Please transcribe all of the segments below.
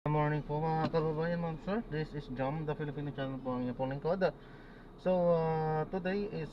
Good morning po mga kababayan, ma'am sir. This is Jam, the Filipino channel po ang inyong pong lingkod. So, today is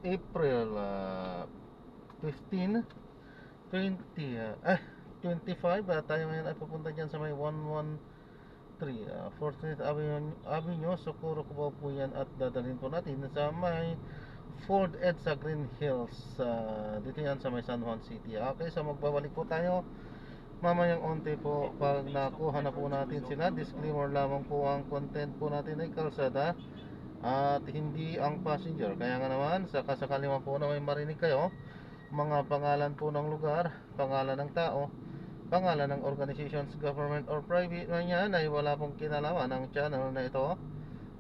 April 15, 25. Tayo ngayon ay pupunta dyan sa may 113 14th Avenue, Socorro, Cubao po yan. At dadalhin po natin sa may Ford EDSA Green Hills. Dito yan sa may San Juan City. Okay, so magbabalik po tayo mamayang onte po pag nakuha na po natin sila. Disclaimer lamang po, ang content po natin ay kalsada at hindi ang passenger. Kaya nga naman, sakasakali man po na may marinig kayo, mga pangalan po ng lugar, pangalan ng tao, pangalan ng organizations, government or private man yan, ay wala pong kinalaman ng channel na ito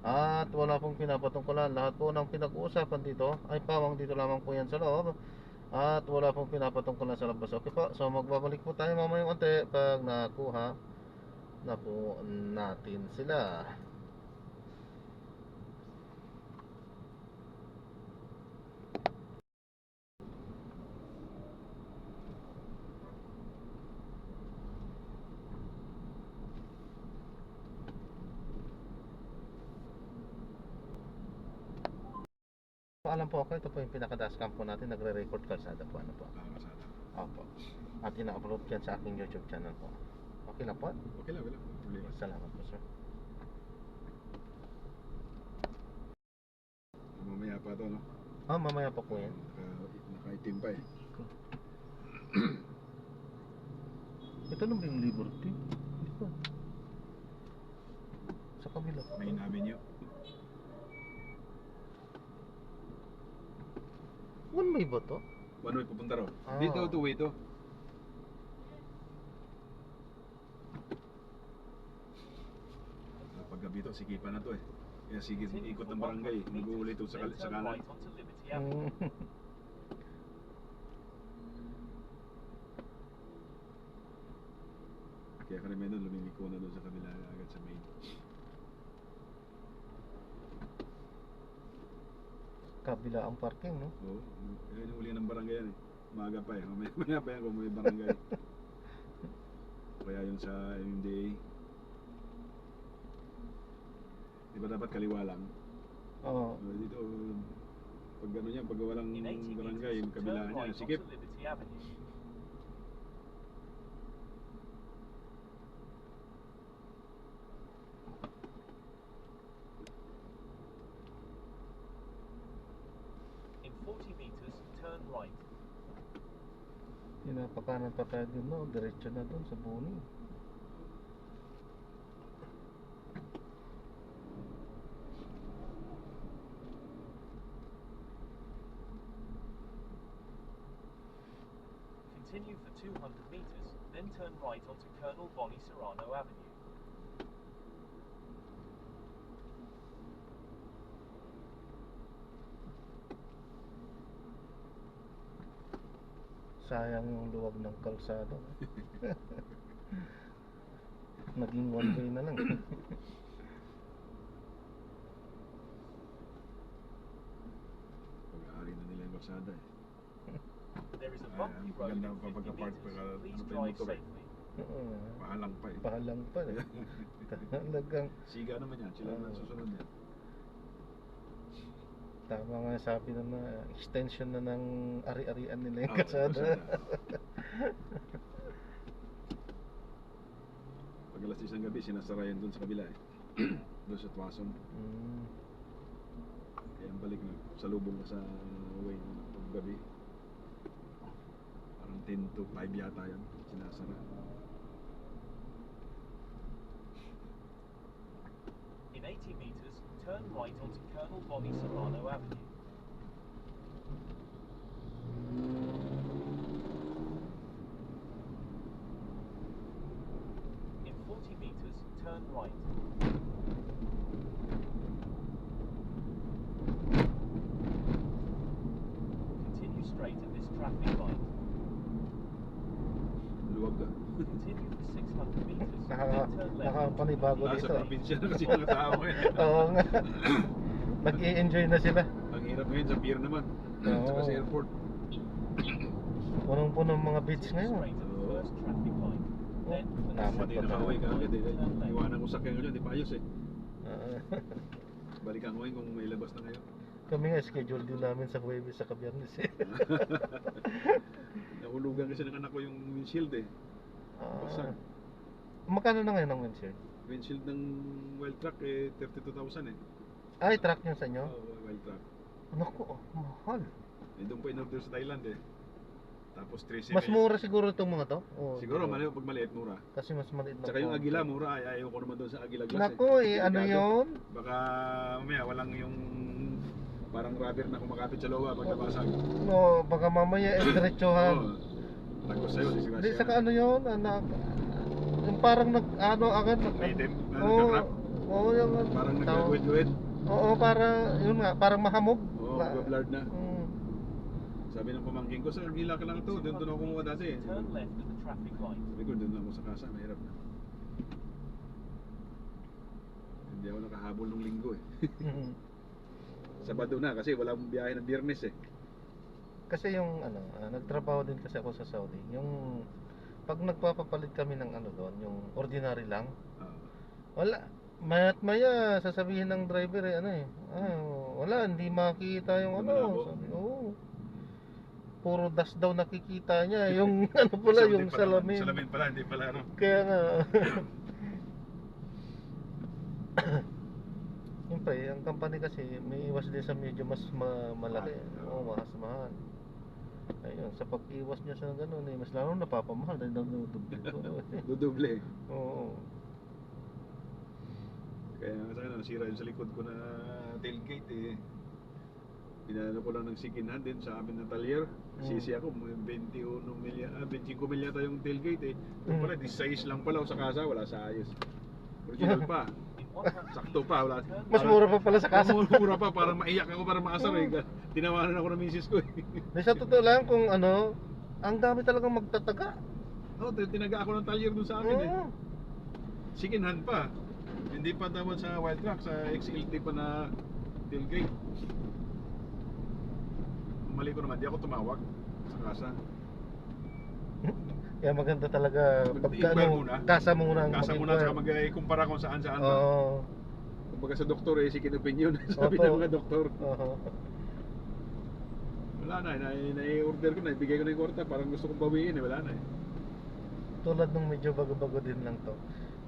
at wala pong pinapatungkulan. Lahat po ng pinag-uusapan dito ay pawang dito lamang po yan sa loob at wala pong pinapatungkulan sa labas. Okay po, so magbabalik po tayo mamayang konti pag nakuha na po natin sila. Alam po ako, ito po yung pinaka-dashcam po natin, nagre-record kalsada po, ano po. Kalsada. Opo. At ina-upload yan sa aking YouTube channel po. Okay lang po? Okay lang, wala. Problema. Salamat po, sir. Mamaya pa ito, no? Mamaya pa po yan. Nakaitim pa eh. Ito lang ba yung Liberty? Hindi pa. Sa kabila. Main Avenue. One way ba to? One way pupunta ro. Ah. Dito, two way to. Paggabi to, sikipan na to eh. Kaya sige, ikot ng barangay. Nag-uuli to sa kanan. Kaya kami doon, lumiliko na doon sa kabila agad sa main. Kabila ang parking, no? Oo, yun yung uli ng barangay yan eh. Umaga pa eh, mamaya pa yan kung may barangay. Kaya yun sa MMDA. Di ba dapat kaliwa lang? Oo. Dito, pag gano'n yan, pag walang barangay, yung kabila niya, sikip. In 40 meters, turn right. Pinapakanan pa tayo dun, no? Diretso na dun sa Boni. Continue for 200 meters, then turn right onto Colonel Bonnie Serrano Avenue. Sayang yung luwag ng kalsada. Naging one way na lang. Pag-aari na nila yung kalsada eh. There is a bumpy road Maganda in pa 50 pagka-park meters. pa Please ano pa yung drive motor eh. safely. Oo. Paalang pa eh. Pahalang pa eh. Talagang Siga naman yan, sila na susunod yan. tama nga sabi na extension na ng ari-arian nila yung Oo, kalsada. Pag alas 10 ng gabi, sinasarayan dun sa kabila eh. Doon sa Tuason. Mm. Kaya ang balik na, salubong ka sa way ng gabi. Parang 10 to 5 yata yan, sinasara. In 80 meters, turn right onto Colonel Bonnie Serrano Avenue. In 40 meters, turn right. Continue straight at this traffic light. Luwag ka. Continue for 600 meters, then turn left. Nakapanibago Nasa dito. probinsya na kasi mga tao ngayon. Oo nga. Nag-i-enjoy na sila. Ang hirap ngayon sa pier naman. Oo. Saka sa airport. Punong-puno ang mga beach ngayon. Straight at the first traffic light. Then, for the Tama. Pati nakauwi ka agad eh. Iwanan ko sakyan ko dyan, di pa ayos eh. Ah, Balikan ko yun kung may labas na ngayon. kami nga schedule din namin sa Huwebes sa Biyernes eh. Nahulugan kasi ng anak ko yung windshield eh. Ah, magkano na ngayon ang windshield? Windshield ng wild truck eh, 32,000 eh. Ay, truck nyo sa inyo? Oo, wild truck. Naku, mahal. Eh, doon po in-order sa Thailand eh. Tapos 3 Mas mura siguro itong mga to? O, Siguro, pag maliit, mura. kasi mas maliit na Tsaka yung po. Agila, mura. Ayaw ko naman doon sa Agila Glass Naku, eh, ano Delikado. yun? Baka mamaya walang yung parang rubber na kumakapit sa lowa pag nabasag. No, baka mamaya diretsuhan. Oo. Tagos sa'yo, Hindi, disgrasya. saka ano yun, anak. Yung parang ano agad. Item, Oo, nagka-wrap. oo, yung Parang tawag- nagkaguwid-guwid. Oo, para, yun nga, parang mahamog. Oo, blurred na. Mm. Sabi ng pamangkin ko, sa Agila ka lang ito. Doon ako kumuha dati eh. turn left at the traffic light. Sabi ko, doon lang ako sa kasa. Mahirap na. Hindi ako nakahabol nung linggo eh. Sabado na kasi wala akong biyahe ng Biyernes eh. Kasi yung ano, nagtrabaho din kasi ako sa Saudi. Yung pag nagpapapalit kami ng ano doon, yung ordinary lang, Ah. wala. Maya't maya sasabihin ng driver eh ano eh. Wala, hindi makita yung ano. Malabo. Sabi, oo. Puro dust daw nakikita niya. Yung ano pala, Hindi yung pala- salamin. Salamin pala, hindi pala ano. Kaya nga. Siyempre, ang company kasi may iwas din sa medyo mas malaki. Oo, mas mahal. Ayun, sa pag-iwas niya sa ganun eh, mas lalo napapamahal dahil nagduduble. Dudoble. Oo. Kaya sa akin, nasira yun sa likod ko na tailgate eh. Pinalo ko lang ng second hand din sa amin na talyer. Sisi ako, 21 milya, 25 milya tayo yung tailgate eh. Yung pala, 16 lang pala sa kasa, wala sa ayos. Original pa. In 100 Sakto pa, wala. Mas mura pa pala sa kasa. Mura pa, parang maiyak ako, parang maasar eh. Tinawanan ako ng misis ko eh. Di sa totoo lang kung ano, ang dami talagang magtataga. Oo, tinaga ako ng talyer dun sa akin eh. Oo. Second hand pa. Hindi pa tawad sa wild truck, sa XLT pa na tailgate. Mali ko naman, di ako tumawag sa kasa. Kaya maganda talaga pagka Inquire ano, muna. kasa muna ang Kasa muna, saka mag-kumpara kung saan-saan ba. Oo. Kumbaga sa doktor eh, second opinion. Sabi ng mga doktor. Oo. Wala na, nai-order ko na, ibigay ko na yung kwarta, parang gusto kong bawiin eh, wala na eh. Tulad nung medyo bago-bago din lang to.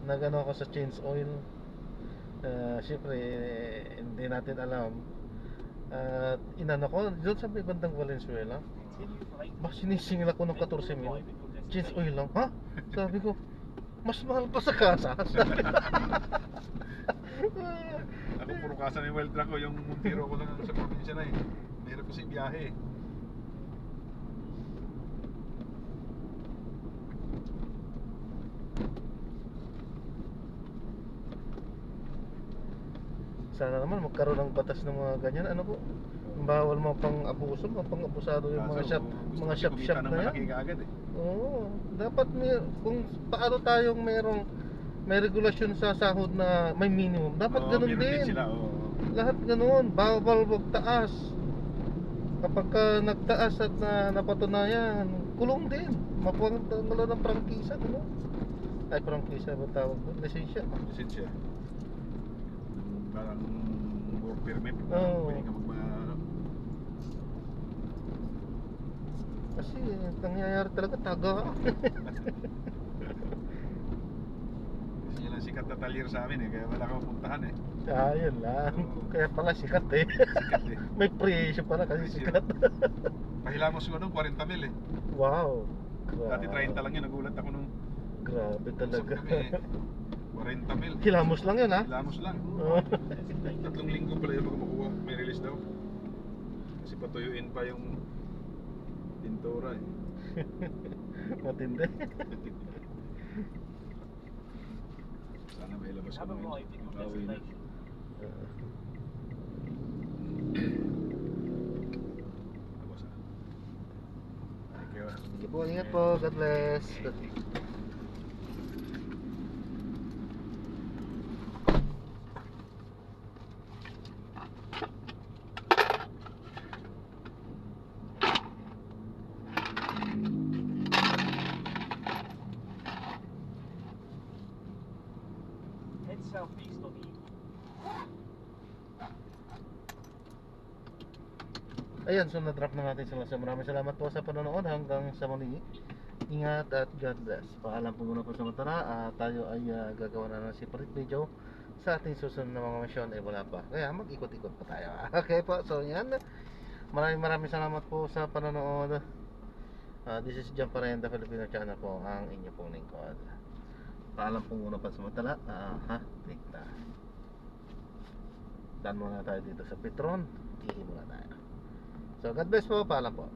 Nagano ako sa change oil. Siyempre, hindi natin alam. At inano ko, doon sa may bandang Valenzuela. continue for 8 Ba, sinisingil ako ng 14,000. Change oil lang. Ha? Sabi ko, mas mahal pa sa kasa. Ako puro kasa ng wild truck ko, yung Montero ko lang sa probinsya na eh. Mahirap kasi biyahe eh. Sana naman magkaroon ng batas ng mga ganyan. Ano po? Bawal mga pang-abuso, mga pang-abusado yung mga shop, mga shop-shop na yan. Malaki ka agad eh. Oo, dapat kung paano tayong may regulasyon sa sahod na may minimum, dapat Oo, ganun meron din. sila, oo. Lahat ganun, bawal magtaas. Kapag ka nagtaas at napatunayan, kulong din. Mapuwang ng prangkisa, ano? Ay, prangkisa ba tawag doon? Lisensya. Lisensya. Parang work permit. Oo. Pwede ka Kasi nangyayari talaga taga. Kasi yun ang sikat na talyer sa amin eh, kaya wala kang puntahan eh. Yun lang. Oo. Kaya pala sikat eh. Sikat eh. May presyo pala kasi Presyo. sikat. Pahilamos ko nung 40 mil eh. Wow. Dati 30 lang yun, nagulat ako nung Grabe talaga. usap kami, 40 mil. Kilamos lang yun ha? Hilamos lang. Oo. 3 linggo pala yung makukuha, may release daw. Kasi patuyuin pa yung pintura eh. Matindi. Sana may labas ko Have ngayon. arrived at your Makauwi na. destination. Tapos ah. Thank you ah. Sige po, ingat po. God bless. southeast on the Ayan, so na-drop na natin sila. So maraming salamat po sa panonood. Hanggang sa muli. Ingat at God bless. Paalam po muna po sa matara. Tayo ay gagawa na ng separate video sa ating susunod na mga misyon. Wala pa. Kaya mag-ikot-ikot pa tayo. Okay po. So yan. Maraming salamat po sa panonood. This is John Parenda, Filipino channel po. Ang inyo pong lingkod. Paalam po muna po sa matara. Tikta. Dan muna tayo dito sa Petron. Ihi muna tayo. So God bless po. Paalam po.